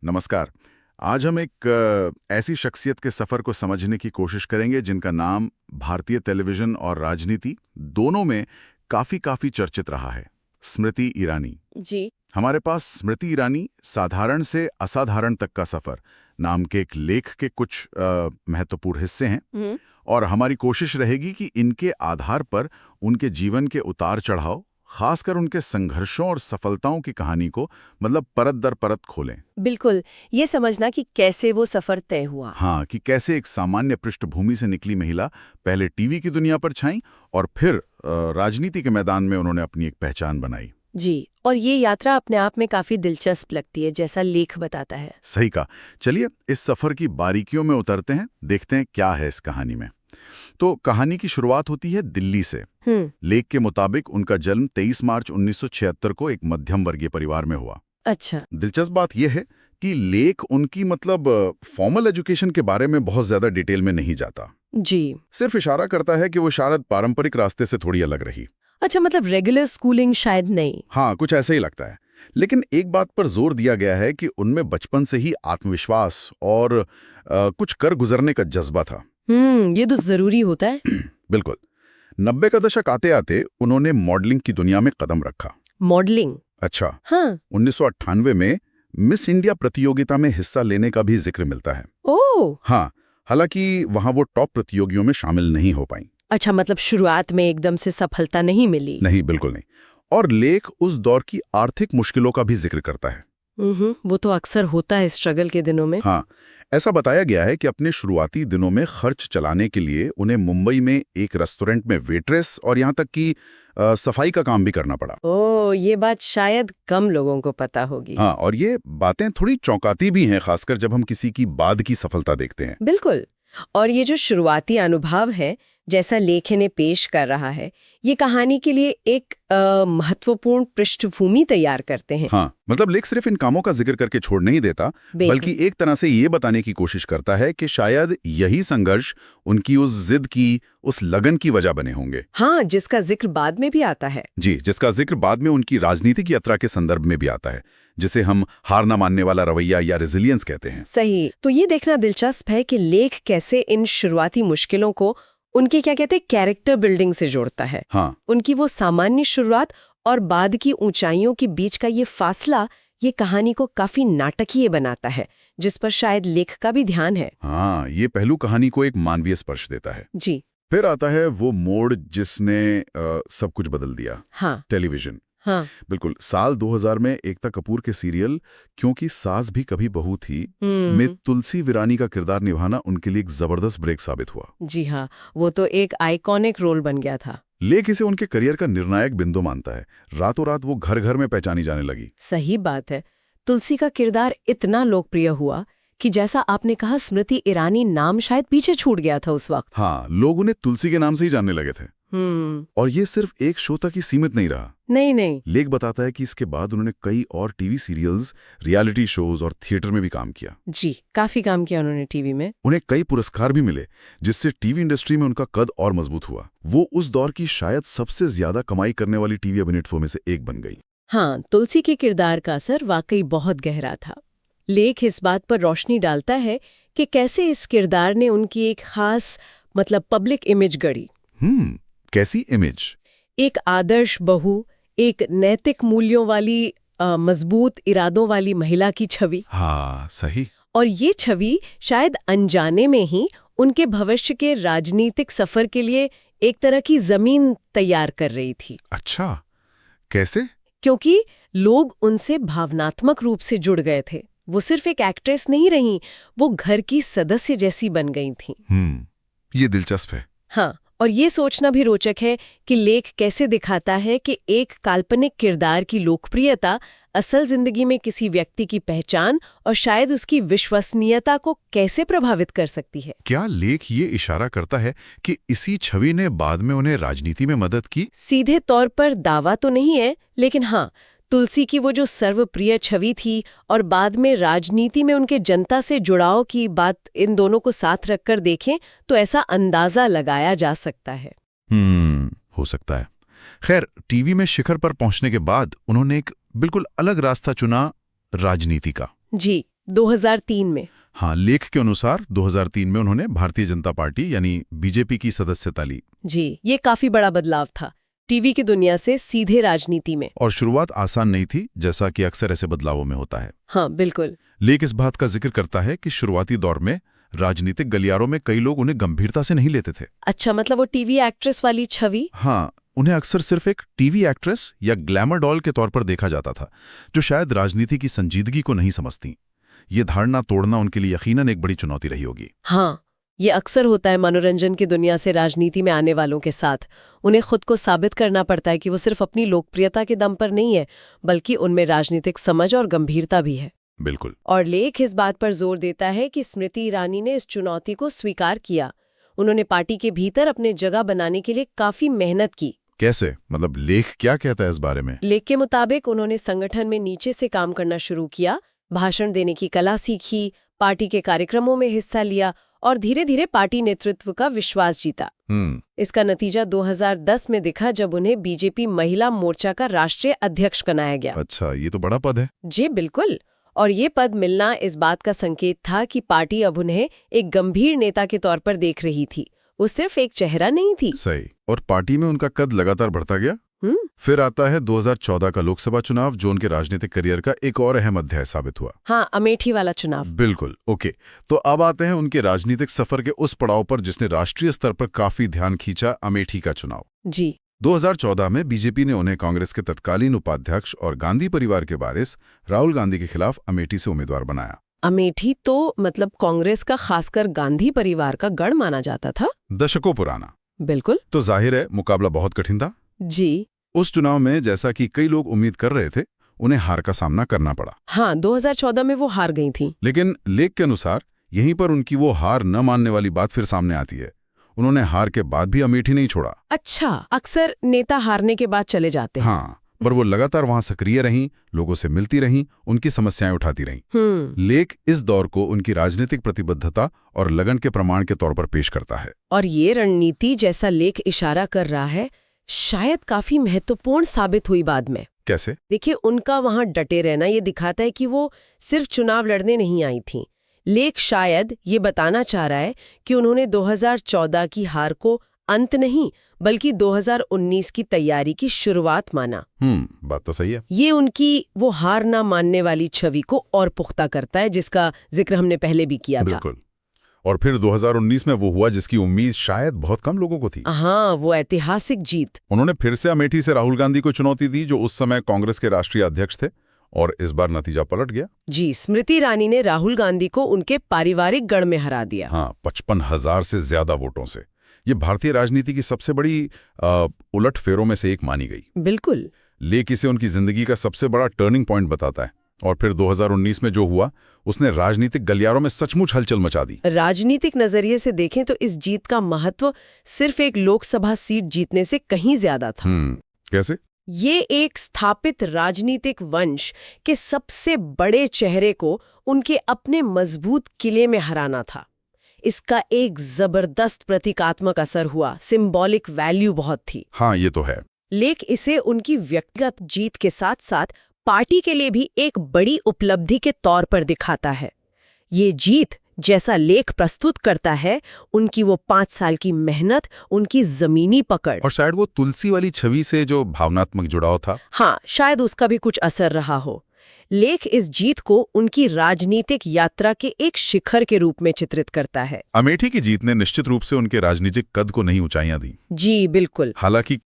नमस्कार। आज हम एक ऐसी शख्सियत के सफ़र को समझने की कोशिश करेंगे जिनका नाम भारतीय टेलीविज़न और राजनीति दोनों में काफ़ी चर्चित रहा है। स्मृति ईरानी। जी। हमारे पास स्मृति ईरानी साधारण से असाधारण तक का सफ़र नाम के एक लेख के कुछ महत्वपूर्ण हिस्से हैं और हमारी कोशिश रहेगी कि इनके आधार पर उनके जीवन के उतार चढ़ाव, खासकर उनके संघर्षों और सफलताओं की कहानी को मतलब परत दर परत खोलें। बिल्कुल, ये समझना कि कैसे वो सफर तय हुआ। हाँ, कि कैसे एक सामान्य पृष्ठभूमि से निकली महिला पहले टीवी की दुनिया पर छाई और फिर राजनीति के मैदान में उन्होंने अपनी एक पहचान बनाई। जी, और ये यात्रा अपने आप में काफी दिलचस्प लगती है, जैसा लेख बताता है। सही कहा। चलिए इस सफर की बारीकियों में उतरते हैं, देखते हैं क्या है इस कहानी में। तो कहानी की शुरुआत होती है दिल्ली से। लेख के मुताबिक उनका जन्म 23 मार्च 1976 को एक मध्यम वर्गीय परिवार में हुआ। अच्छा। दिलचस्प बात यह है कि लेख उनकी मतलब फॉर्मल एजुकेशन के बारे में बहुत ज्यादा डिटेल में नहीं जाता। जी। सिर्फ इशारा करता है कि वो शायद पारंपरिक रास्ते से थोड़ी अलग रही। अच्छा, मतलब रेगुलर स्कूलिंग शायद नहीं। हाँ, कुछ ऐसा ही लगता है। लेकिन एक बात पर जोर दिया गया है कि उनमें बचपन से ही आत्मविश्वास और कुछ कर गुजरने का जज्बा था। ये तो जरूरी होता है। बिल्कुल। 90 का दशक आते आते उन्होंने मॉडलिंग की दुनिया में कदम रखा। मॉडलिंग? अच्छा। हाँ। 1998 में मिस इंडिया प्रतियोगिता में हिस्सा लेने का भी जिक्र मिलता है। ओह। हाँ, हालांकि वहां वो टॉप प्रतियोगियों में शामिल नहीं हो पाई। अच्छा, मतलब शुरुआत में एकदम से सफलता नहीं मिली। नहीं, बिल्कुल नहीं। और लेख उस दौर की आर्थिक मुश्किलों का भी जिक्र करता है। वो तो अक्सर होता है स्ट्रगल के दिनों में। हाँ, ऐसा बताया गया है कि अपने शुरुआती दिनों में खर्च चलाने के लिए उन्हें मुंबई में एक रेस्टोरेंट में वेट्रेस और यहाँ तक कि सफाई का काम भी करना पड़ा। ओह, ये बात शायद कम लोगों को पता होगी। हाँ, और ये बातें थोड़ी चौंकाती भी हैं, खासकर जब हम किसी की बाद की सफलता देखते हैं। बिल्कुल। और ये जो शुरुआती अनुभव है, जैसा लेख ने पेश कर रहा है, ये कहानी के लिए एक महत्वपूर्ण पृष्ठभूमि तैयार करते हैं। हाँ, मतलब लेख सिर्फ इन कामों का जिक्र करके छोड़ नहीं देता, बल्कि एक तरह से ये बताने की कोशिश करता है कि शायद यही संघर्ष उनकी उस जिद की, उस लगन की वजह बने होंगे। हाँ, जिसका जिक्र बाद में भी आता है। जी, जिसका जिक्र बाद में उनकी राजनीतिक यात्रा के संदर्भ में भी आता है, जिसे हम हार न मानने वाला रवैया या रेजिलियंस कहते हैं। सही। तो ये देखना दिलचस्प है कि लेख कैसे इन शुरुआती मुश्किलों को उनके क्या कहते हैं कैरेक्टर बिल्डिंग से जोड़ता है। हाँ। उनकी वो सामान्य शुरुआत और बाद की ऊंचाइयों के बीच का ये फासला ये कहानी को काफी नाटकीय बनाता है, जिस पर शायद लेख का भी ध्यान है। हाँ, ये पहलू कहानी को एक मानवीय स्पर्श देता है। जी। फिर आता है वो मोड़ जिसने सब कुछ बदल दिया। हाँ। टेलीविजन। हाँ। बिल्कुल। साल 2000 में एकता कपूर के सीरियल क्योंकि सास भी कभी बहू थी में तुलसी विरानी का किरदार निभाना उनके लिए एक जबरदस्त ब्रेक साबित हुआ। जी हाँ, वो तो एक आइकॉनिक रोल बन गया था। लेख इसे उनके करियर का निर्णायक बिंदु मानता है। रातों रात वो घर घर में पहचानी जाने लगी। सही बात है। तुलसी का किरदार इतना लोकप्रिय हुआ कि जैसा आपने कहा, स्मृति ईरानी नाम शायद पीछे छूट गया था उस वक्त। हाँ, लोग उन्हें तुलसी के नाम से ही जानने लगे थे। और ये सिर्फ एक शो तक ही सीमित नहीं रहा। नहीं। लेख बताता है कि इसके बाद उन्होंने कई और टीवी सीरियल्स, रियलिटी शोज और थिएटर में भी काम किया। जी, काफी काम किया उन्होंने टीवी में। उन्हें कई पुरस्कार भी मिले, जिससे टीवी इंडस्ट्री में उनका कद और मजबूत हुआ। वो उस दौर की शायद सबसे ज्यादा कमाई करने वाली टीवी अभिनेत्रियों में से एक बन गई। हाँ, तुलसी के किरदार का असर वाकई बहुत गहरा था। लेख इस बात पर रोशनी डालता है कि कैसे इस किरदार ने उनकी एक खास मतलब पब्लिक इमेज गढ़ी। कैसी इमेज? एक आदर्श बहू, एक नैतिक मूल्यों वाली मजबूत इरादों वाली महिला की छवि। हाँ, सही। और ये छवि शायद अनजाने में ही उनके भविष्य के राजनीतिक सफर के लिए एक तरह की जमीन तैयार कर रही थी। अच्छा, कैसे? क्योंकि लोग उनसे भावनात्मक रूप से जुड़ गए थे। वो सिर्फ एक एक्ट्रेस नहीं रही, वो घर की सदस्य जैसी बन गई थीं। ये दिलचस्प है। हाँ, और ये सोचना भी रोचक है कि लेख कैसे दिखाता है कि एक काल्पनिक किरदार की लोकप्रियता असल जिंदगी में किसी व्यक्ति की पहचान और शायद उसकी विश्वसनीयता को कैसे प्रभावित कर सकती है। क्या लेख ये इशारा करता है कि इसी छवि ने बाद में उन्हें राजनीति में मदद की? सीधे तौर पर दावा तो नहीं है, लेकिन हाँ, तुलसी की वो जो सर्वप्रिय छवि थी और बाद में राजनीति में उनके जनता से जुड़ाव की बात, इन दोनों को साथ रखकर देखें तो ऐसा अंदाजा लगाया जा सकता है। हो सकता है। खैर, टीवी में शिखर पर पहुंचने के बाद उन्होंने एक बिल्कुल अलग रास्ता चुना, राजनीति का। जी, 2003 में। हाँ, लेख के अनुसार 2003 में उन्होंने भारतीय जनता पार्टी यानी बीजेपी की सदस्यता ली। जी, ये काफी बड़ा बदलाव था, टीवी की दुनिया से सीधे राजनीति में। और शुरुआत आसान नहीं थी, जैसा कि अक्सर ऐसे बदलावों में होता है। हाँ, बिल्कुल। लेख इस बात का जिक्र करता है कि शुरुआती दौर में राजनीतिक गलियारों में कई लोग उन्हें गंभीरता से नहीं लेते थे। अच्छा, मतलब वो टीवी एक्ट्रेस वाली छवि? हाँ, उन्हें अक्सर सिर्फ एक टीवी एक्ट्रेस या ग्लैमर डॉल के तौर पर देखा जाता था, जो शायद राजनीति की संजीदगी को नहीं समझती। ये धारणा तोड़ना उनके लिए यकीनन एक बड़ी चुनौती रही होगी। हाँ, ये अक्सर होता है मनोरंजन की दुनिया से राजनीति में आने वालों के साथ। उन्हें खुद को साबित करना पड़ता है कि वो सिर्फ अपनी लोकप्रियता के दम पर नहीं है, बल्कि उनमें राजनीतिक समझ और गंभीरता भी है। बिल्कुल। और लेख इस बात पर जोर देता है कि स्मृति ईरानी ने इस चुनौती को स्वीकार किया। उन्होंने पार्टी के भीतर अपने जगह बनाने के लिए काफी मेहनत की। कैसे? मतलब लेख क्या कहता है इस बारे में? लेख के मुताबिक उन्होंने संगठन में नीचे से काम करना शुरू किया, भाषण देने की कला सीखी, पार्टी के कार्यक्रमों में हिस्सा लिया और धीरे धीरे पार्टी नेतृत्व का विश्वास जीता। इसका नतीजा 2010 में दिखा, जब उन्हें बीजेपी महिला मोर्चा का राष्ट्रीय अध्यक्ष बनाया गया। अच्छा, ये तो बड़ा पद है। जी बिल्कुल। और ये पद मिलना इस बात का संकेत था कि पार्टी अब उन्हें एक गंभीर नेता के तौर पर देख रही थी, वो सिर्फ एक चेहरा नहीं थी। सही। और पार्टी में उनका कद लगातार बढ़ता गया। फिर आता है 2014 का लोकसभा चुनाव, जो उनके राजनीतिक करियर का एक और अहम अध्याय साबित हुआ। हाँ, अमेठी वाला चुनाव। बिल्कुल। ओके, तो अब आते हैं उनके राजनीतिक सफर के उस पड़ाव पर जिसने राष्ट्रीय स्तर पर काफी ध्यान खींचा, अमेठी का चुनाव। जी। 2014 में बीजेपी ने उन्हें कांग्रेस के तत्कालीन उपाध्यक्ष और गांधी परिवार के वारिस राहुल गांधी के खिलाफ अमेठी से उम्मीदवार बनाया। अमेठी तो मतलब कांग्रेस का, खासकर गांधी परिवार का गढ़ माना जाता था, दशकों पुराना। बिल्कुल। तो जाहिर है मुकाबला बहुत कठिन था। जी। उस चुनाव में, जैसा कि कई लोग उम्मीद कर रहे थे, उन्हें हार का सामना करना पड़ा। हाँ, 2014 में वो हार गई थी। लेकिन लेख के अनुसार यहीं पर उनकी वो हार न मानने वाली बात फिर सामने आती है। उन्होंने हार के बाद भी अमेठी नहीं छोड़ा। अच्छा, अक्सर नेता हारने के बाद चले जाते हैं। हाँ, पर वो लगातार वहां सक्रिय रहीं, लोगों से मिलती रहीं, उनकी समस्याएं उठाती रहीं। लेख इस दौर को उनकी राजनीतिक प्रतिबद्धता और लगन के प्रमाण के तौर पर पेश करता है। और ये रणनीति, जैसा लेख इशारा कर रहा है, शायद काफी महत्वपूर्ण साबित हुई बाद में। कैसे? देखिए, उनका वहां डटे रहना ये दिखाता है कि वो सिर्फ चुनाव लड़ने नहीं आई थीं। लेख शायद ये बताना चाह रहा है कि उन्होंने 2014 की हार को अंत नहीं, बल्कि 2019 की तैयारी की शुरुआत माना। बात तो सही है। ये उनकी वो हार ना मानने वाली छवि को और पुख्ता करता है, जिसका जिक्र हमने पहले भी किया था। बिल्कुल। और फिर 2019 में वो हुआ जिसकी उम्मीद शायद बहुत कम लोगों को थी। हाँ, वो ऐतिहासिक जीत। उन्होंने फिर से अमेठी से राहुल गांधी को चुनौती दी, जो उस समय कांग्रेस के राष्ट्रीय अध्यक्ष थे, और इस बार नतीजा पलट गया। जी, स्मृति ईरानी ने राहुल गांधी को उनके पारिवारिक गढ़ में हरा दिया। हाँ, 55,000 से ज्यादा वोटों से। ये भारतीय राजनीति की सबसे बड़ी उलट फेरों में से एक मानी गई। बिल्कुल। लेख इसे उनकी जिंदगी का सबसे बड़ा टर्निंग पॉइंट बताता है। और फिर 2019 में जो हुआ, उसने राजनीतिक गलियारों में सचमुच हलचल मचा दी। राजनीतिक नजरिए से देखें तो इस जीत का महत्व सिर्फ एक लोकसभा सीट जीतने से कहीं ज्यादा था। कैसे? ये एक स्थापित राजनीतिक वंश के सबसे बड़े चेहरे को उनके अपने मजबूत किले में हराना था। इसका एक जबरदस्त प्रतीकात्मक असर हुआ, सिंबॉलिक वैल्यू बहुत थी। हाँ, ये तो है। लेख इसे उनकी व्यक्तिगत जीत के साथ साथ पार्टी के लिए भी एक बड़ी उपलब्धि के तौर पर दिखाता है। ये जीत, जैसा लेख प्रस्तुत करता है, उनकी वो 5 साल की मेहनत, उनकी जमीनी पकड़, और शायद वो तुलसी वाली छवि से जो भावनात्मक जुड़ाव था, हाँ, शायद उसका भी कुछ असर रहा हो। लेख इस जीत को उनकी राजनीतिक यात्रा के एक शिखर के रूप में चित्रित करता है। अमेठी की जीत ने निश्चित रूप से उनके राजनीतिक कद को नई ऊंचाइयां दी। जी बिल्कुल। हालांकि